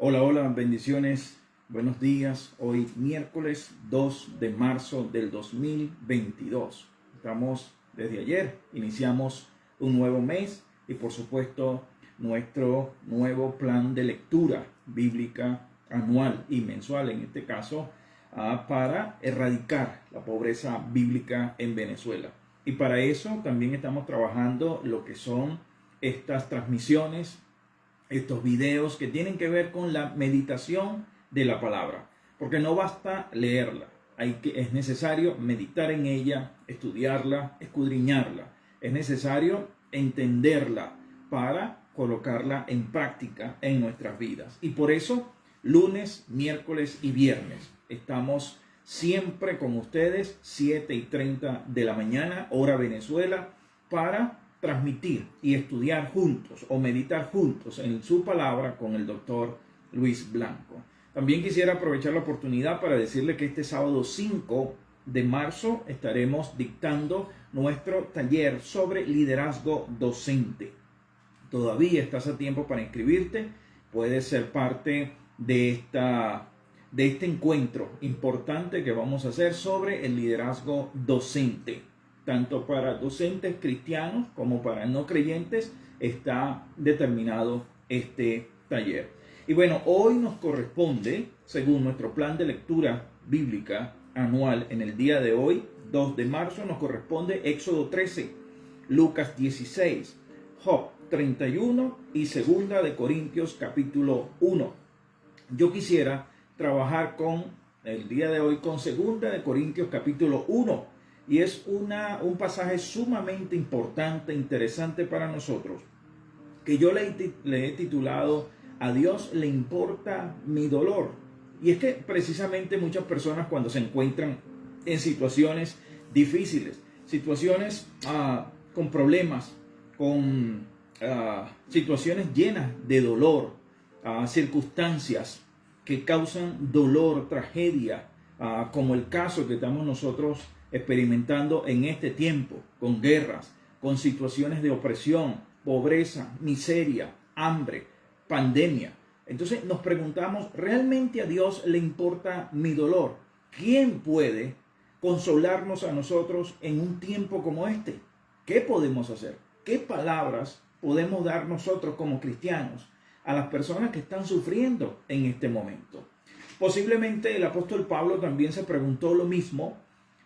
Hola, hola, bendiciones, buenos días. Hoy miércoles 2 de marzo del 2022. Estamos desde ayer, iniciamos un nuevo mes y por supuesto nuestro nuevo plan de lectura bíblica anual y mensual, en este caso, para erradicar la pobreza bíblica en Venezuela. Y para eso también estamos trabajando lo que son estas transmisiones, estos videos que tienen que ver con la meditación de la palabra, porque no basta leerla, es necesario meditar en ella, estudiarla, escudriñarla, es necesario entenderla para colocarla en práctica en nuestras vidas. Y por eso, lunes, miércoles y viernes, estamos siempre con ustedes, 7:30 de la mañana, hora Venezuela, para transmitir y estudiar juntos o meditar juntos en su palabra con el doctor Luis Blanco. También quisiera aprovechar la oportunidad para decirle que este sábado 5 de marzo estaremos dictando nuestro taller sobre liderazgo docente. Todavía estás a tiempo para inscribirte, puedes ser parte de este encuentro importante que vamos a hacer sobre el liderazgo docente. Tanto para docentes cristianos como para no creyentes está determinado este taller. Y bueno, hoy nos corresponde, según nuestro plan de lectura bíblica anual, en el día de hoy, 2 de marzo, nos corresponde Éxodo 13, Lucas 16, Job 31 y 2 de Corintios capítulo 1. Yo quisiera trabajar el día de hoy con 2 de Corintios capítulo 1. Y es un pasaje sumamente importante, interesante para nosotros, que yo le he titulado "A Dios le importa mi dolor". Y es que precisamente muchas personas, cuando se encuentran en situaciones difíciles, situaciones con problemas, con situaciones llenas de dolor, circunstancias que causan dolor, tragedia, como el caso que estamos nosotros experimentando en este tiempo, con guerras, con situaciones de opresión, pobreza, miseria, hambre, pandemia. Entonces nos preguntamos, ¿realmente a Dios le importa mi dolor? ¿Quién puede consolarnos a nosotros en un tiempo como este? ¿Qué podemos hacer? ¿Qué palabras podemos dar nosotros como cristianos a las personas que están sufriendo en este momento? Posiblemente el apóstol Pablo también se preguntó lo mismo,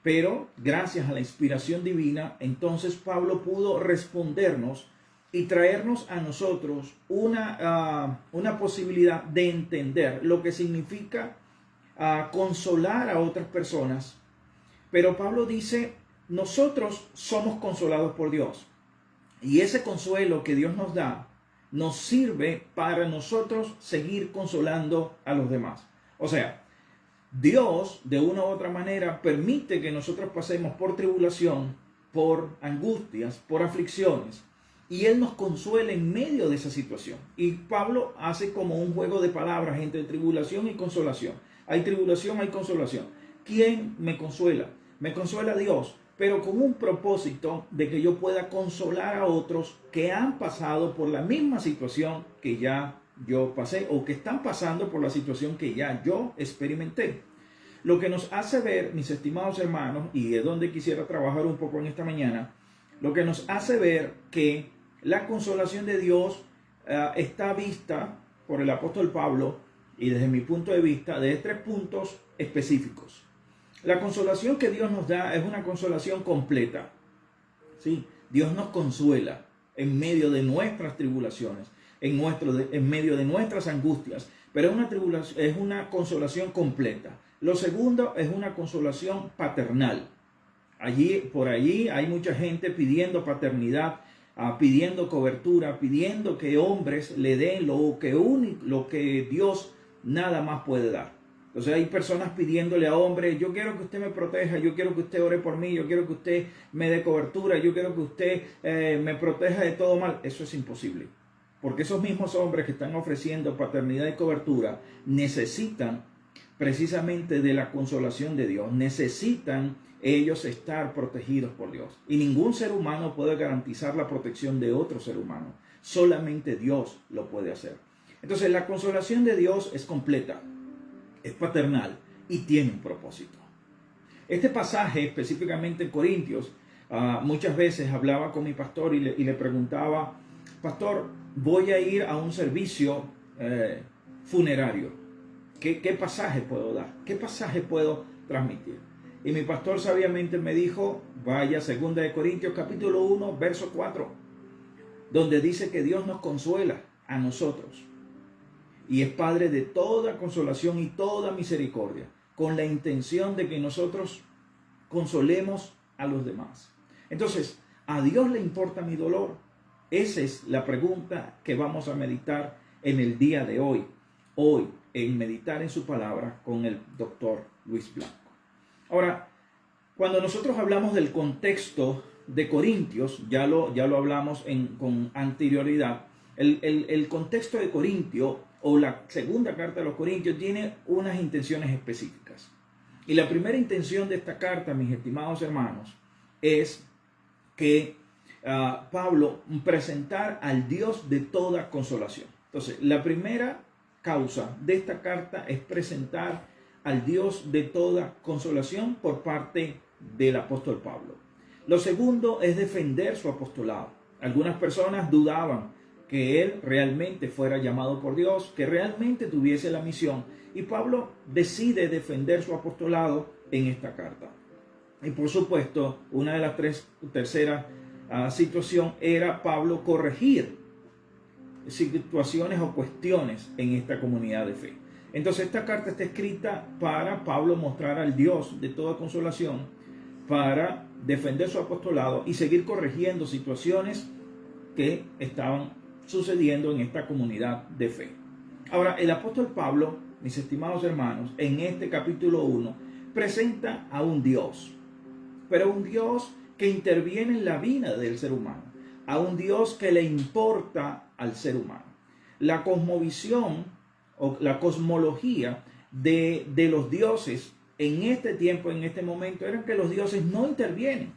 pero gracias a la inspiración divina, entonces Pablo pudo respondernos y traernos a nosotros una posibilidad de entender lo que significa consolar a otras personas. Pero Pablo dice, nosotros somos consolados por Dios. Y ese consuelo que Dios nos da nos sirve para nosotros seguir consolando a los demás. O sea, Dios, de una u otra manera, permite que nosotros pasemos por tribulación, por angustias, por aflicciones, y Él nos consuela en medio de esa situación. Y Pablo hace como un juego de palabras entre tribulación y consolación. Hay tribulación, hay consolación. ¿Quién me consuela? Me consuela Dios, pero con un propósito de que yo pueda consolar a otros que han pasado por la misma situación que ya yo pasé o que están pasando por la situación que ya yo experimenté. Lo que nos hace ver, mis estimados hermanos, y de donde quisiera trabajar un poco en esta mañana, lo que nos hace ver que la consolación de Dios está vista por el apóstol Pablo, y desde mi punto de vista, de 3 puntos específicos. La consolación que Dios nos da es una consolación completa. ¿Sí? Dios nos consuela en medio de nuestras tribulaciones, en medio de nuestras angustias, pero es una consolación completa. Lo segundo es una consolación paternal. Por allí hay mucha gente pidiendo paternidad, pidiendo cobertura, pidiendo que hombres le den lo que Dios nada más puede dar. Entonces hay personas pidiéndole a hombres, yo quiero que usted me proteja, yo quiero que usted ore por mí, yo quiero que usted me dé cobertura, yo quiero que usted me proteja de todo mal. Eso es imposible. Porque esos mismos hombres que están ofreciendo paternidad y cobertura necesitan precisamente de la consolación de Dios. Necesitan ellos estar protegidos por Dios. Y ningún ser humano puede garantizar la protección de otro ser humano. Solamente Dios lo puede hacer. Entonces la consolación de Dios es completa, es paternal y tiene un propósito. Este pasaje específicamente en Corintios, muchas veces hablaba con mi pastor y le preguntaba: pastor, voy a ir a un servicio funerario. ¿Qué pasaje puedo dar? ¿Qué pasaje puedo transmitir? Y mi pastor sabiamente me dijo: vaya a 2 Corintios capítulo 1, verso 4, donde dice que Dios nos consuela a nosotros y es Padre de toda consolación y toda misericordia, con la intención de que nosotros consolemos a los demás. Entonces, ¿a Dios le importa mi dolor? Esa es la pregunta que vamos a meditar en el día de hoy. Hoy, en meditar en su palabra con el doctor Luis Blanco. Ahora, cuando nosotros hablamos del contexto de Corintios, ya lo hablamos con anterioridad, el contexto de Corintio o la segunda carta de los Corintios tiene unas intenciones específicas. Y la primera intención de esta carta, mis estimados hermanos, es que Pablo presentar al Dios de toda consolación. Entonces, la primera causa de esta carta es presentar al Dios de toda consolación por parte del apóstol Pablo. Lo segundo es defender su apostolado. Algunas personas dudaban que él realmente fuera llamado por Dios, que realmente tuviese la misión, y Pablo decide defender su apostolado en esta carta. Y por supuesto, una de las tercera situación era Pablo corregir situaciones o cuestiones en esta comunidad de fe. Entonces esta carta está escrita para Pablo mostrar al Dios de toda consolación, para defender su apostolado y seguir corrigiendo situaciones que estaban sucediendo en esta comunidad de fe. Ahora, el apóstol Pablo, mis estimados hermanos, en este capítulo 1 presenta a un Dios, pero un Dios que interviene en la vida del ser humano, a un Dios que le importa al ser humano. La cosmovisión o la cosmología de los dioses en este tiempo, en este momento, eran que los dioses no intervienen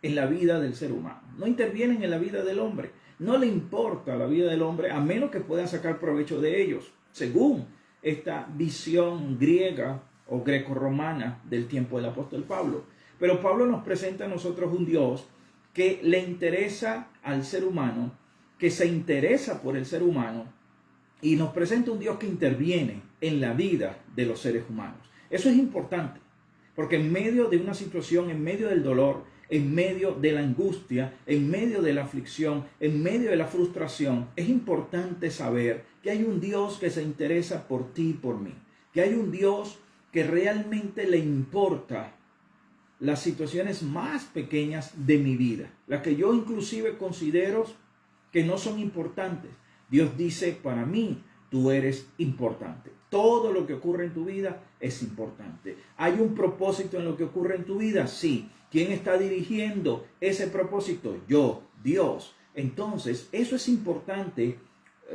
en la vida del ser humano, no intervienen en la vida del hombre, no le importa la vida del hombre a menos que puedan sacar provecho de ellos, según esta visión griega o grecorromana del tiempo del apóstol Pablo. Pero Pablo nos presenta a nosotros un Dios que le interesa al ser humano, que se interesa por el ser humano, y nos presenta un Dios que interviene en la vida de los seres humanos. Eso es importante, porque en medio de una situación, en medio del dolor, en medio de la angustia, en medio de la aflicción, en medio de la frustración, es importante saber que hay un Dios que se interesa por ti y por mí, que hay un Dios que realmente le importa las situaciones más pequeñas de mi vida, las que yo inclusive considero que no son importantes. Dios dice: para mí, tú eres importante. Todo lo que ocurre en tu vida es importante. ¿Hay un propósito en lo que ocurre en tu vida? Sí. ¿Quién está dirigiendo ese propósito? Yo, Dios. Entonces, eso es importante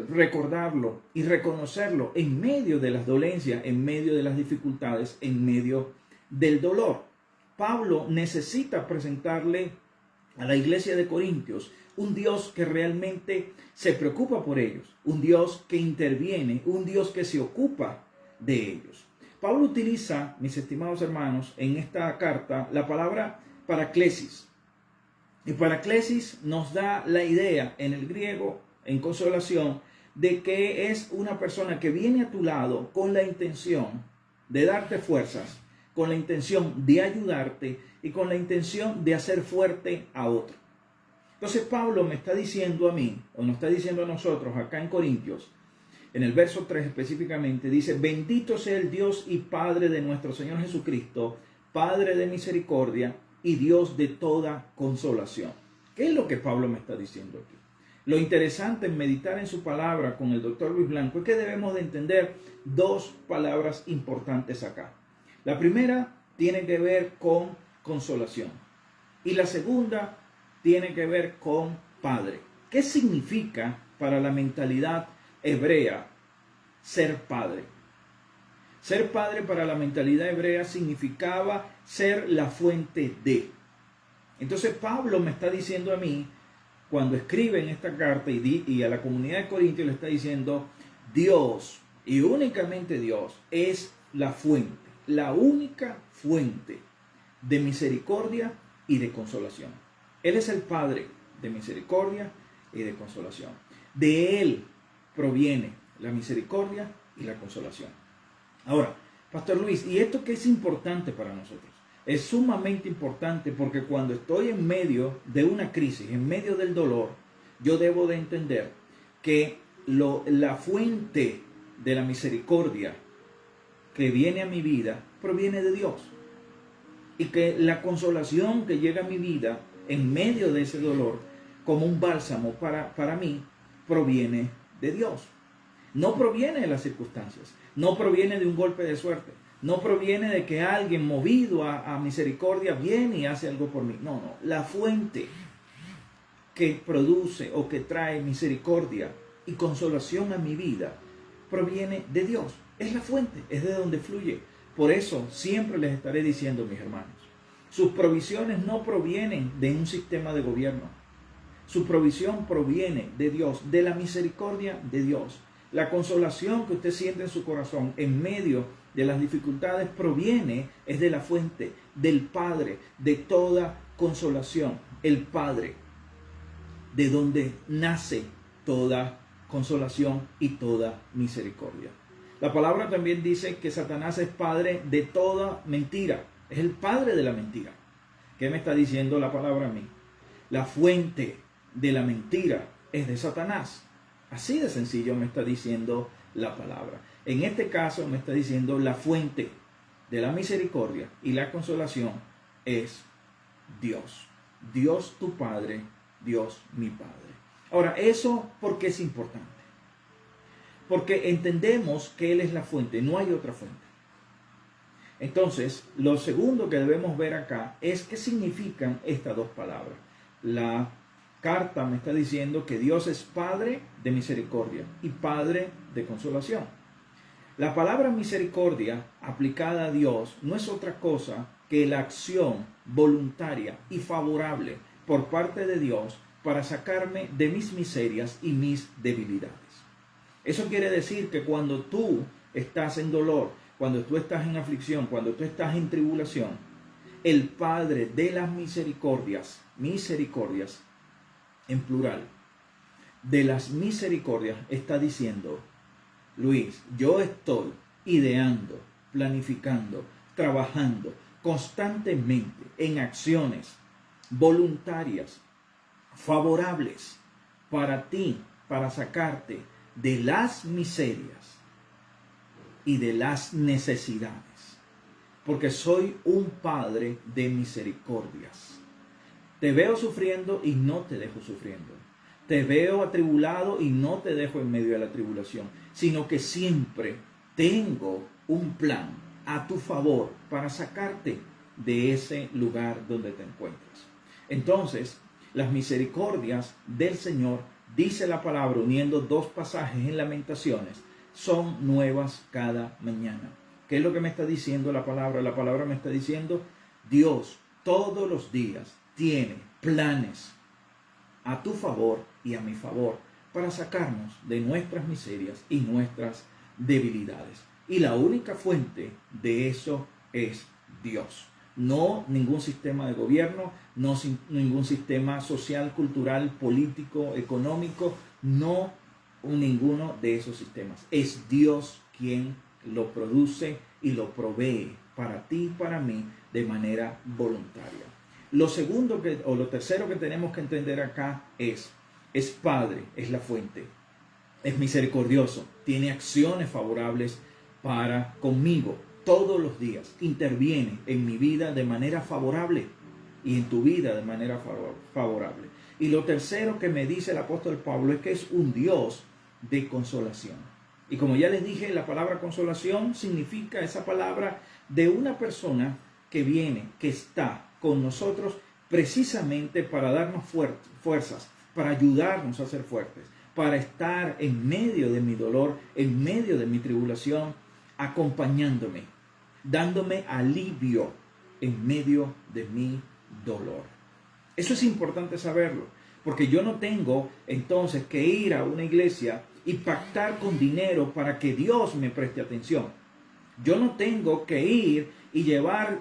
recordarlo y reconocerlo en medio de las dolencias, en medio de las dificultades, en medio del dolor. Pablo necesita presentarle a la iglesia de Corintios un Dios que realmente se preocupa por ellos, un Dios que interviene, un Dios que se ocupa de ellos. Pablo utiliza, mis estimados hermanos, en esta carta la palabra paraklesis. Y paraklesis nos da la idea en el griego, en consolación, de que es una persona que viene a tu lado con la intención de darte fuerzas, con la intención de ayudarte y con la intención de hacer fuerte a otro. Entonces Pablo me está diciendo a mí, o nos está diciendo a nosotros acá en Corintios, en el verso 3 específicamente, dice: bendito sea el Dios y Padre de nuestro Señor Jesucristo, Padre de misericordia y Dios de toda consolación. ¿Qué es lo que Pablo me está diciendo aquí? Lo interesante en meditar en su palabra con el doctor Luis Blanco es que debemos de entender dos palabras importantes acá. La primera tiene que ver con consolación y la segunda tiene que ver con Padre. ¿Qué significa para la mentalidad hebrea ser padre? Ser padre para la mentalidad hebrea significaba ser la fuente de. Entonces Pablo me está diciendo a mí, cuando escribe en esta carta y a la comunidad de Corintios le está diciendo: Dios, y únicamente Dios, es la fuente, la única fuente de misericordia y de consolación. Él es el Padre de misericordia y de consolación. De Él proviene la misericordia y la consolación. Ahora, Pastor Luis, ¿y esto qué es importante para nosotros? Es sumamente importante porque cuando estoy en medio de una crisis, en medio del dolor, yo debo de entender que la fuente de la misericordia que viene a mi vida proviene de Dios. Y que la consolación que llega a mi vida en medio de ese dolor, como un bálsamo para mí, proviene de Dios. No proviene de las circunstancias, no proviene de un golpe de suerte, no proviene de que alguien movido a misericordia viene y hace algo por mí. No, la fuente que produce o que trae misericordia y consolación a mi vida proviene de Dios. Es la fuente, es de donde fluye. Por eso siempre les estaré diciendo, mis hermanos, sus provisiones no provienen de un sistema de gobierno. Su provisión proviene de Dios, de la misericordia de Dios. La consolación que usted siente en su corazón en medio de las dificultades es de la fuente, del Padre, de toda consolación. El Padre, de donde nace toda consolación y toda misericordia. La palabra también dice que Satanás es padre de toda mentira. Es el padre de la mentira. ¿Qué me está diciendo la palabra a mí? La fuente de la mentira es de Satanás. Así de sencillo me está diciendo la palabra. En este caso me está diciendo la fuente de la misericordia y la consolación es Dios. Dios tu Padre, Dios mi Padre. Ahora, ¿eso por qué es importante? Porque entendemos que Él es la fuente, no hay otra fuente. Entonces, lo segundo que debemos ver acá es qué significan estas dos palabras. La carta me está diciendo que Dios es Padre de misericordia y Padre de consolación. La palabra misericordia aplicada a Dios no es otra cosa que la acción voluntaria y favorable por parte de Dios para sacarme de mis miserias y mis debilidades. Eso quiere decir que cuando tú estás en dolor, cuando tú estás en aflicción, cuando tú estás en tribulación, el Padre de las misericordias en plural, de las misericordias está diciendo, Luis, yo estoy ideando, planificando, trabajando constantemente en acciones voluntarias, favorables para ti, para sacarte de las miserias y de las necesidades, porque soy un Padre de misericordias. Te veo sufriendo y no te dejo sufriendo. Te veo atribulado y no te dejo en medio de la tribulación, sino que siempre tengo un plan a tu favor para sacarte de ese lugar donde te encuentras. Entonces, las misericordias del Señor, dice la palabra, uniendo dos pasajes en Lamentaciones, son nuevas cada mañana. ¿Qué es lo que me está diciendo la palabra? La palabra me está diciendo, Dios todos los días tiene planes a tu favor y a mi favor para sacarnos de nuestras miserias y nuestras debilidades. Y la única fuente de eso es Dios. No ningún sistema de gobierno, no ningún sistema social, cultural, político, económico, no ninguno de esos sistemas. Es Dios quien lo produce y lo provee para ti y para mí de manera voluntaria. Lo tercero que tenemos que entender acá es Padre, es la fuente, es misericordioso, tiene acciones favorables para conmigo todos los días, interviene en mi vida de manera favorable y en tu vida de manera favorable. Y lo tercero que me dice el apóstol Pablo es que es un Dios de consolación. Y como ya les dije, la palabra consolación significa esa palabra de una persona que viene, que está con nosotros precisamente para darnos fuerzas, para ayudarnos a ser fuertes, para estar en medio de mi dolor, en medio de mi tribulación, acompañándome, dándome alivio en medio de mi dolor. Eso es importante saberlo, porque yo no tengo entonces que ir a una iglesia y pactar con dinero para que Dios me preste atención. Yo no tengo que ir y llevar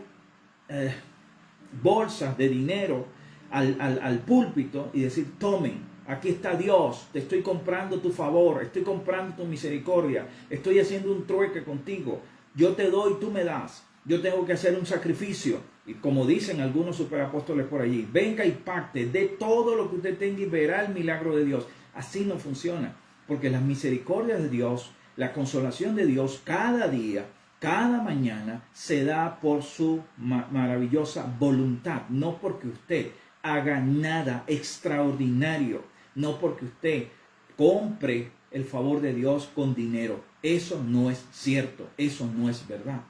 bolsas de dinero al púlpito y decir, tomen, aquí está Dios, te estoy comprando tu favor, estoy comprando tu misericordia, estoy haciendo un trueque contigo, yo te doy, tú me das, yo tengo que hacer un sacrificio. Y como dicen algunos superapóstoles por allí, venga y pacte, de todo lo que usted tenga y verá el milagro de Dios. Así no funciona, porque las misericordias de Dios, la consolación de Dios cada día, cada mañana se da por su maravillosa voluntad, no porque usted haga nada extraordinario, no porque usted compre el favor de Dios con dinero. Eso no es cierto, eso no es verdad.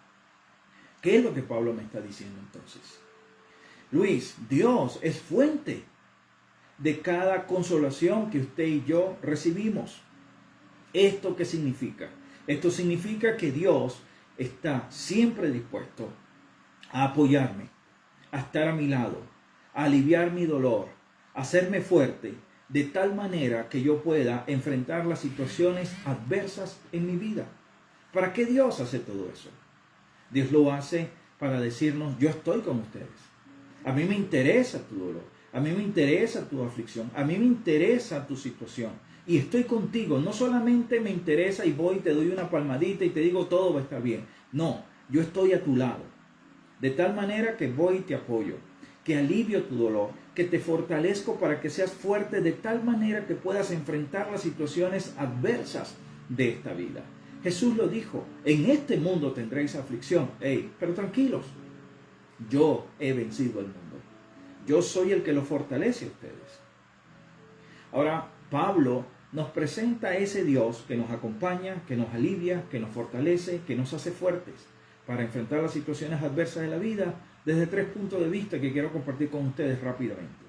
¿Qué es lo que Pablo me está diciendo entonces? Luis, Dios es fuente de cada consolación que usted y yo recibimos. ¿Esto qué significa? Esto significa que Dios está siempre dispuesto a apoyarme, a estar a mi lado, a aliviar mi dolor, a hacerme fuerte, de tal manera que yo pueda enfrentar las situaciones adversas en mi vida. ¿Para qué Dios hace todo eso? Dios lo hace para decirnos, yo estoy con ustedes. A mí me interesa tu dolor, a mí me interesa tu aflicción, a mí me interesa tu situación. Y estoy contigo, no solamente me interesa y voy y te doy una palmadita y te digo todo va a estar bien. No, yo estoy a tu lado. De tal manera que voy y te apoyo, que alivio tu dolor, que te fortalezco para que seas fuerte de tal manera que puedas enfrentar las situaciones adversas de esta vida. Jesús lo dijo, en este mundo tendréis aflicción. Pero tranquilos, yo he vencido el mundo. Yo soy el que lo fortalece a ustedes. Ahora, Pablo nos presenta a ese Dios que nos acompaña, que nos alivia, que nos fortalece, que nos hace fuertes para enfrentar las situaciones adversas de la vida desde 3 puntos de vista que quiero compartir con ustedes rápidamente.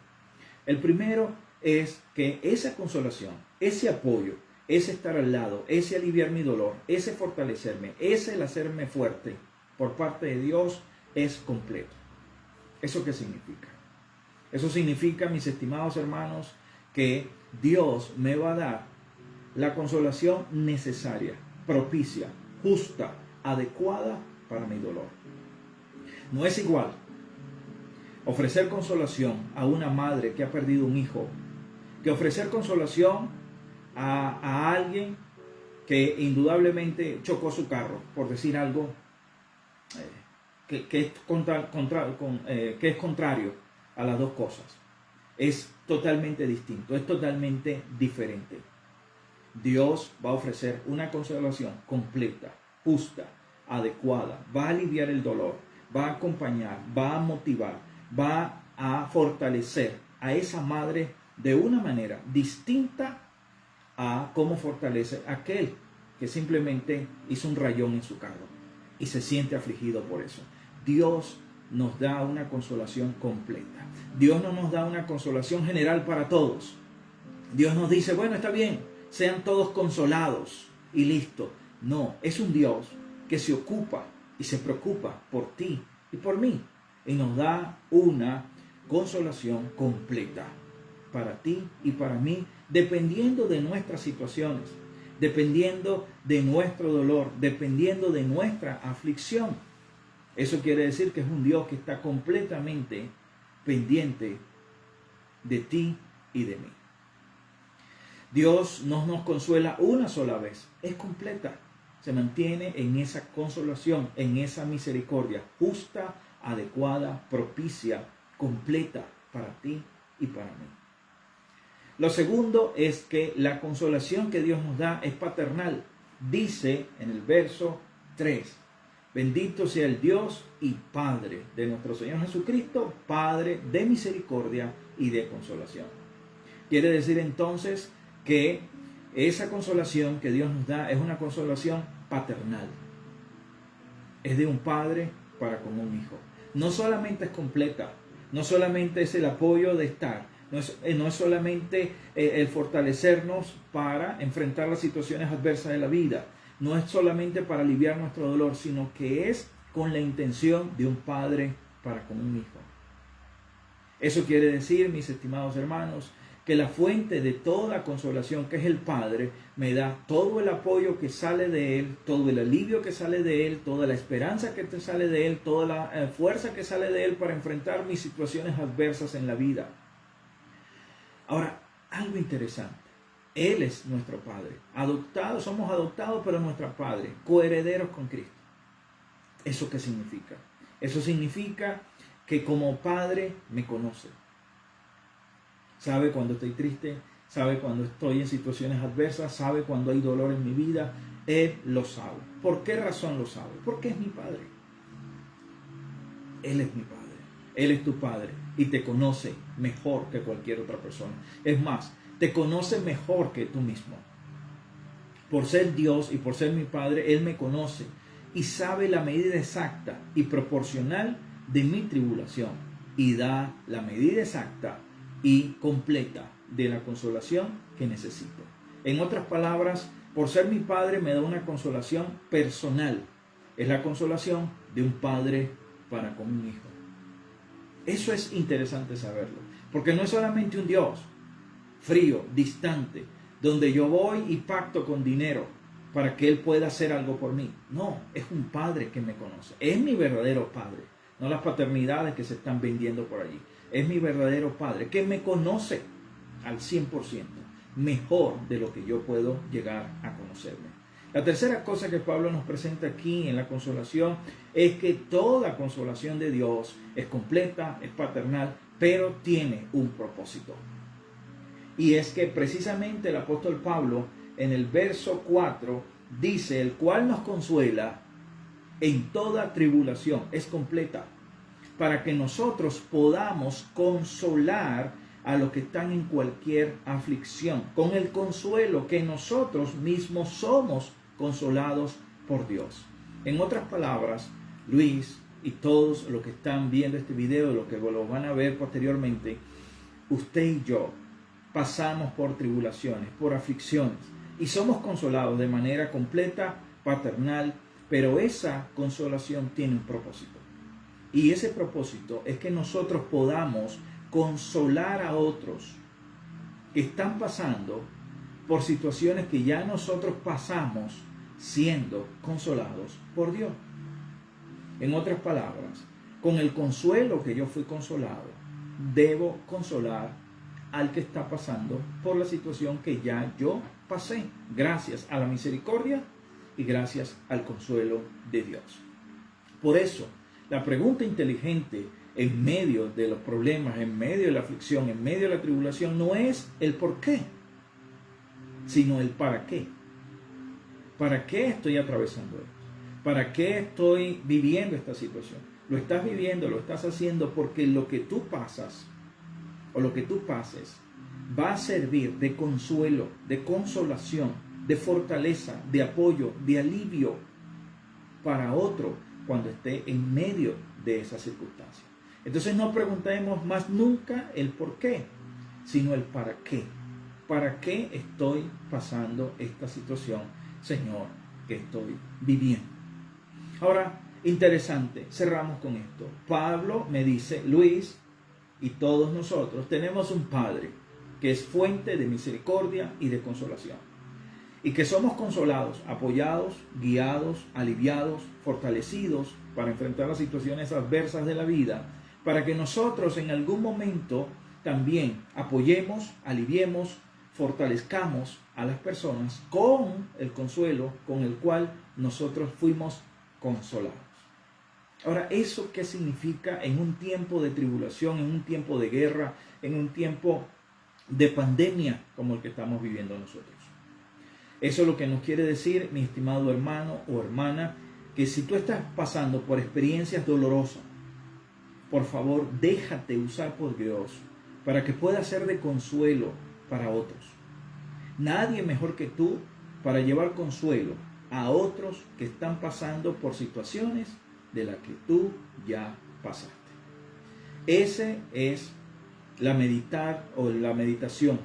El primero es que esa consolación, ese apoyo, ese estar al lado, ese aliviar mi dolor, ese fortalecerme, ese el hacerme fuerte por parte de Dios es completo. ¿Eso qué significa? Eso significa, mis estimados hermanos, que Dios me va a dar la consolación necesaria, propicia, justa, adecuada para mi dolor. No es igual ofrecer consolación a una madre que ha perdido un hijo que ofrecer consolación a alguien que indudablemente chocó su carro, por decir algo que es contrario a las dos cosas. Es totalmente distinto, es totalmente diferente. Dios va a ofrecer una consolación completa, justa, adecuada, va a aliviar el dolor, va a acompañar, va a motivar, va a fortalecer a esa madre de una manera distinta a cómo fortalece a aquel que simplemente hizo un rayón en su carro y se siente afligido por eso. Dios nos da una consolación completa. Dios no nos da una consolación general para todos. Dios nos dice, bueno, está bien, sean todos consolados y listo. No, es un Dios que se ocupa y se preocupa por ti y por mí y nos da una consolación completa para ti y para mí, dependiendo de nuestras situaciones, dependiendo de nuestro dolor, dependiendo de nuestra aflicción. Eso quiere decir que es un Dios que está completamente pendiente de ti y de mí. Dios no nos consuela una sola vez, es completa. Se mantiene en esa consolación, en esa misericordia justa, adecuada, propicia, completa para ti y para mí. Lo segundo es que la consolación que Dios nos da es paternal. Dice en el verso 3, bendito sea el Dios y Padre de nuestro Señor Jesucristo, Padre de misericordia y de consolación. Quiere decir entonces que esa consolación que Dios nos da es una consolación paternal. Es de un padre para con un hijo. No solamente es completa, no solamente es el apoyo de estar, no es solamente el fortalecernos para enfrentar las situaciones adversas de la vida, no es solamente para aliviar nuestro dolor, sino que es con la intención de un padre para con un hijo. Eso quiere decir, mis estimados hermanos, que la fuente de toda consolación, que es el Padre, me da todo el apoyo que sale de Él, todo el alivio que sale de Él, toda la esperanza que te sale de Él, toda la fuerza que sale de Él para enfrentar mis situaciones adversas en la vida. Ahora, algo interesante. Él es nuestro Padre. Adoptados, somos adoptados, pero nuestro Padre, coherederos con Cristo. ¿Eso qué significa? Eso significa que como Padre me conoce. Sabe cuando estoy triste, sabe cuando estoy en situaciones adversas, sabe cuando hay dolor en mi vida. Él lo sabe. ¿Por qué razón lo sabe? Porque es mi Padre. Él es mi Padre. Él es tu Padre y te conoce mejor que cualquier otra persona. Es más, te conoce mejor que tú mismo. Por ser Dios y por ser mi Padre, Él me conoce y sabe la medida exacta y proporcional de mi tribulación y da la medida exacta y completa de la consolación que necesito. En otras palabras, por ser mi Padre me da una consolación personal. Es la consolación de un padre para con un hijo. Eso es interesante saberlo, porque no es solamente un Dios frío, distante, donde yo voy y pacto con dinero para que Él pueda hacer algo por mí. No, es un Padre que me conoce. Es mi verdadero Padre, no las paternidades que se están vendiendo por allí. Es mi verdadero Padre que me conoce al 100%, mejor de lo que yo puedo llegar a conocerme. La tercera cosa que Pablo nos presenta aquí en la consolación es que toda consolación de Dios es completa, es paternal, pero tiene un propósito. Y es que precisamente el apóstol Pablo en el verso 4 dice, el cual nos consuela en toda tribulación, es completa, para que nosotros podamos consolar a los que están en cualquier aflicción, con el consuelo que nosotros mismos somos consolados por Dios. En otras palabras, Luis y todos los que están viendo este video, los que lo van a ver posteriormente, usted y yo pasamos por tribulaciones, por aflicciones, y somos consolados de manera completa, paternal, pero esa consolación tiene un propósito. Y ese propósito es que nosotros podamos consolar a otros que están pasando por situaciones que ya nosotros pasamos siendo consolados por Dios. En otras palabras, con el consuelo que yo fui consolado, debo consolar al que está pasando por la situación que ya yo pasé, gracias a la misericordia y gracias al consuelo de Dios. Por eso, la pregunta inteligente en medio de los problemas, en medio de la aflicción, en medio de la tribulación, no es el por qué, sino el para qué. ¿Para qué estoy atravesando esto? ¿Para qué estoy viviendo esta situación? Lo estás viviendo, lo estás haciendo porque lo que tú pasas o lo que tú pases va a servir de consuelo, de consolación, de fortaleza, de apoyo, de alivio para otro cuando esté en medio de esa circunstancia. Entonces no preguntemos más nunca el por qué, sino el para qué. ¿Para qué estoy pasando esta situación, Señor, que estoy viviendo? Ahora, interesante, cerramos con esto. Pablo me dice, Luis y todos nosotros tenemos un Padre que es fuente de misericordia y de consolación. Y que somos consolados, apoyados, guiados, aliviados, fortalecidos para enfrentar las situaciones adversas de la vida, para que nosotros en algún momento también apoyemos, aliviemos, fortalezcamos a las personas con el consuelo con el cual nosotros fuimos consolados. Ahora, ¿eso qué significa en un tiempo de tribulación, en un tiempo de guerra, en un tiempo de pandemia como el que estamos viviendo nosotros? Eso es lo que nos quiere decir, mi estimado hermano o hermana, que si tú estás pasando por experiencias dolorosas, por favor, déjate usar por Dios para que pueda ser de consuelo para otros. Nadie mejor que tú para llevar consuelo a otros que están pasando por situaciones de las que tú ya pasaste. Ese es la meditación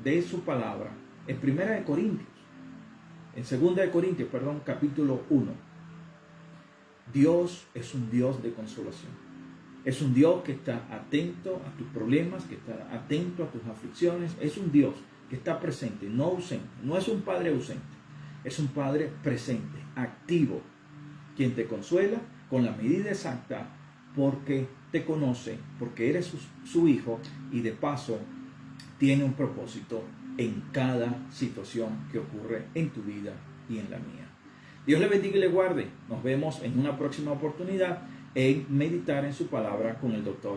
de su palabra en 2 Corintios, capítulo 1. Dios es un Dios de consolación. Es un Dios que está atento a tus problemas, que está atento a tus aflicciones. Es un Dios que está presente, no ausente. No es un Padre ausente, es un Padre presente, activo, quien te consuela con la medida exacta porque te conoce, porque eres su hijo y de paso tiene un propósito en cada situación que ocurre en tu vida y en la mía. Dios le bendiga y le guarde. Nos vemos en una próxima oportunidad en meditar en su palabra con el Dr.